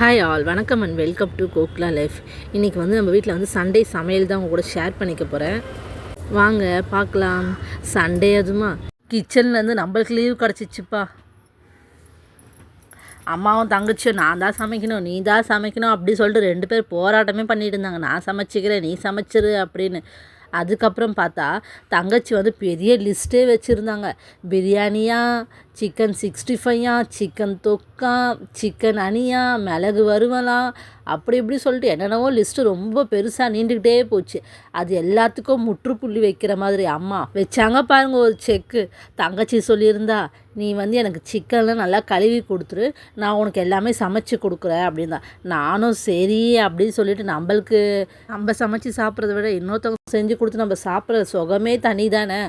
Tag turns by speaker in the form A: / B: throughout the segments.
A: Hi all, வணக்கம் and welcome to கோக்லா life. இன்றைக்கி வந்து நம்ம வீட்டில் வந்து சண்டே சமையல் தான் உங்கள் கூட ஷேர் பண்ணிக்க போகிறேன். வாங்க பார்க்கலாம். சண்டே அதுமா கிச்சன்லேருந்து நம்மளுக்கு லீவ் கிடச்சிச்சுப்பா. அம்மாவும் தங்கச்சியும் நான் தான் சமைக்கணும், நீ தான் சமைக்கணும் அப்படி சொல்லிட்டு 2 பேர் போராட்டமே பண்ணிட்டு இருந்தாங்க. நான் சமைச்சிக்கிறேன், நீ சமைச்சிரு அப்படின்னு. அதுக்கப்புறம் பார்த்தா தங்கச்சி வந்து பெரிய லிஸ்ட்டே வச்சுருந்தாங்க. பிரியாணியா, சிக்கன் 65யா, சிக்கன் தொக்கா, சிக்கன் அணியா, மிளகு வறுவலாம், அப்படி இப்படி சொல்லிட்டு என்னென்னவோ லிஸ்ட்டு ரொம்ப பெருசாக நீண்டுக்கிட்டே போச்சு. அது எல்லாத்துக்கும் முற்றுப்புள்ளி வைக்கிற மாதிரி அம்மா வச்சாங்க பாருங்கள் ஒரு செக்கு. தங்கச்சி சொல்லியிருந்தா, நீ வந்து எனக்கு சிக்கன்லாம் நல்லா கழுவி கொடுத்துரு, நான் உனக்கு எல்லாமே சமைச்சு கொடுக்குறேன் அப்படின்னா. நானும் சரி அப்படின்னு சொல்லிட்டு நம்ம சமைச்சு சாப்பிட்றத விட இன்னொருத்தவங்க செஞ்சு கொடுத்து நம்ம சாப்பிட்ற சுகமே தனி தானே.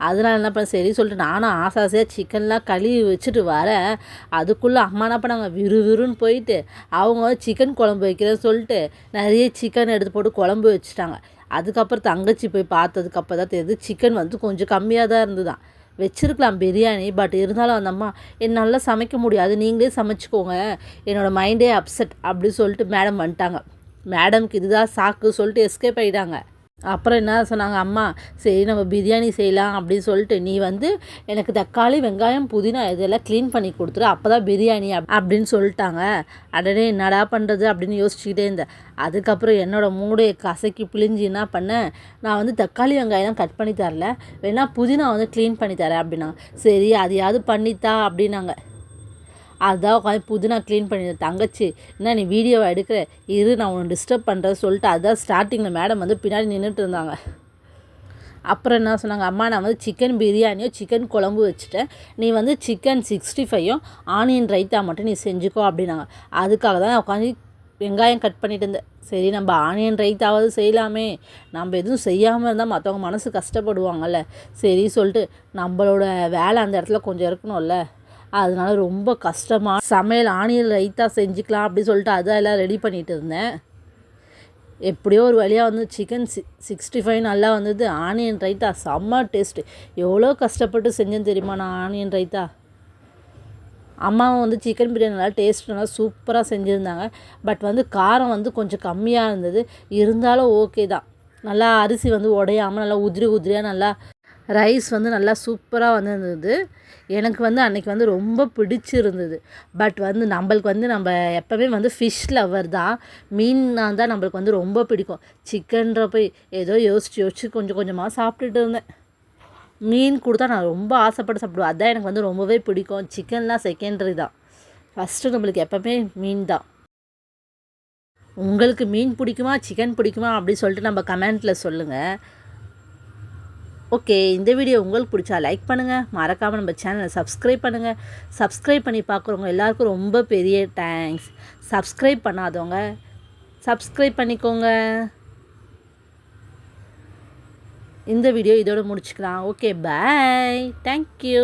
A: அதனால் என்ன பண்ண சரி சொல்லிட்டு நானும் ஆசையாக சிக்கன்லாம் கழுவி வச்சுட்டு வரேன். அதுக்குள்ளே அம்மா என்ன பண்ணாங்க, விறுவிறுன்னு போயிட்டு அவங்க சிக்கன் குழம்பு வைக்கிறேன்னு சொல்லிட்டு நிறைய சிக்கன் எடுத்து போட்டு குழம்பு வச்சுட்டாங்க. அதுக்கப்புறம் தங்கச்சி போய் பார்த்ததுக்கப்புறம் தான் தெரியுது சிக்கன் வந்து கொஞ்சம் கம்மியாக தான் இருந்துதான். வச்சுருக்கலாம் பிரியாணி, பட் இருந்தாலும் அந்த அம்மா என்னால் சமைக்க முடியாது, நீங்களே சமைச்சிக்கோங்க, என்னோடய மைண்டே அப்செட் அப்படி சொல்லிட்டு மேடம் வந்துட்டாங்க. மேடம்க்கு இதுதான் சாக்கு சொல்லிட்டு எஸ்கேப் ஆகிட்டாங்க. அப்புறம் என்ன சொன்னாங்க அம்மா, சரி நம்ம பிரியாணி செய்யலாம் அப்படின்னு சொல்லிட்டு, நீ வந்து எனக்கு தக்காளி வெங்காயம் புதினா இதெல்லாம் க்ளீன் பண்ணி கொடுத்துரு, அப்போ தான் பிரியாணி அப்படின்னு சொல்லிட்டாங்க. அடனே என்னடா பண்ணுறது அப்படின்னு யோசிச்சுக்கிட்டே இருந்தேன். அதுக்கப்புறம் என்னோடய மூடையை கசக்கி பிழிஞ்சு என்ன பண்ணேன், நான் வந்து தக்காளி வெங்காயம் கட் பண்ணி தரல, வேணா புதினா வந்து க்ளீன் பண்ணி தரேன் அப்படின்னா. சரி அதையாவது பண்ணித்தா அப்படின்னாங்க. அதுதான் உட்காந்து புதினா க்ளீன் பண்ணி தங்கச்சி, என்ன நீ வீடியோவை எடுக்கிற இரு நான் உன்னை டிஸ்டர்ப் பண்ணுறேன்னு சொல்லிட்டு அதுதான் ஸ்டார்டிங்கில் மேடம் வந்து பின்னாடி நின்றுட்டு இருந்தாங்க. அப்புறம் என்ன சொன்னாங்க, அம்மா நான் வந்து சிக்கன் பிரியாணியோ சிக்கன் குழம்பு வச்சுட்டேன், நீ வந்து சிக்கன் 65யும் ஆனியன் ரைத்தா மட்டும் நீ செஞ்சுக்கோ அப்படின்னாங்க. அதுக்காக தான் நான் உட்காந்து வெங்காயம் கட் பண்ணிட்டு இருந்தேன். சரி நம்ம ஆனியன் ரைத்தாவது செய்யலாமே, நம்ம எதுவும் செய்யாமல் இருந்தால் மற்றவங்க மனசு கஷ்டப்படுவாங்கல்ல, சரி சொல்லிட்டு நம்மளோட வேலை அந்த இடத்துல கொஞ்சம் இருக்கணும்ல, அதனால ரொம்ப கஷ்டமாக சமையல் ஆனியன் ரைத்தா செஞ்சுக்கலாம் அப்படி சொல்லிட்டு அதெல்லாம் ரெடி பண்ணிகிட்டு இருந்தேன். எப்படியோ ஒரு வழியாக வந்து சிக்கன் 65 நல்லா வந்தது. ஆனியன் ரைத்தா செம்ம டேஸ்ட்டு. எவ்வளோ கஷ்டப்பட்டு செஞ்சேன்னு தெரியுமா நான் ஆனியன் ரைத்தா. அம்மாவும் வந்து சிக்கன் பிரியாணி நல்லா டேஸ்ட் நல்லா சூப்பராக செஞ்சுருந்தாங்க. பட் வந்து காரம் வந்து கொஞ்சம் கம்மியாக இருந்தது, இருந்தாலும் ஓகே தான். நல்லா அரிசி வந்து உடையாமல் நல்லா உதிரியாக நல்லா ரைஸ் வந்து நல்லா சூப்பராக வந்துருந்தது. எனக்கு வந்து அன்றைக்கி வந்து ரொம்ப பிடிச்சிருந்தது. பட் வந்து நம்மளுக்கு வந்து நம்ம எப்போவுமே வந்து ஃபிஷ் லவர் தான், மீன்னா தான் நம்மளுக்கு வந்து ரொம்ப பிடிக்கும். சிக்கன்றப்போ ஏதோ யோசித்து கொஞ்சம் கொஞ்சமாக சாப்பிட்டுட்டு இருந்தேன். மீன் கொடுத்தா நான் ரொம்ப ஆசைப்பட்டு சாப்பிடுவேன், அதுதான் எனக்கு வந்து ரொம்பவே பிடிக்கும். சிக்கன்லாம் செகண்டரி தான், ஃபஸ்ட்டு நம்மளுக்கு எப்போவுமே மீன் தான். உங்களுக்கு மீன் பிடிக்குமா சிக்கன் பிடிக்குமா அப்படின்னு சொல்லிட்டு நம்ம கமெண்ட்டில் சொல்லுங்கள். ஓகே, இந்த வீடியோ உங்களுக்கு பிடிச்சா லைக் பண்ணுங்கள், மறக்காமல் நம்ம சேனலை சப்ஸ்கிரைப் பண்ணுங்கள். சப்ஸ்கிரைப் பண்ணி பார்க்குறவங்க எல்லாருக்கும் ரொம்ப பெரிய தேங்க்ஸ். சப்ஸ்கிரைப் பண்ணாதவங்க சப்ஸ்கிரைப் பண்ணிக்கோங்க. இந்த வீடியோ இதோடு முடிச்சுக்கலாம். ஓகே, பாய், தேங்க்யூ.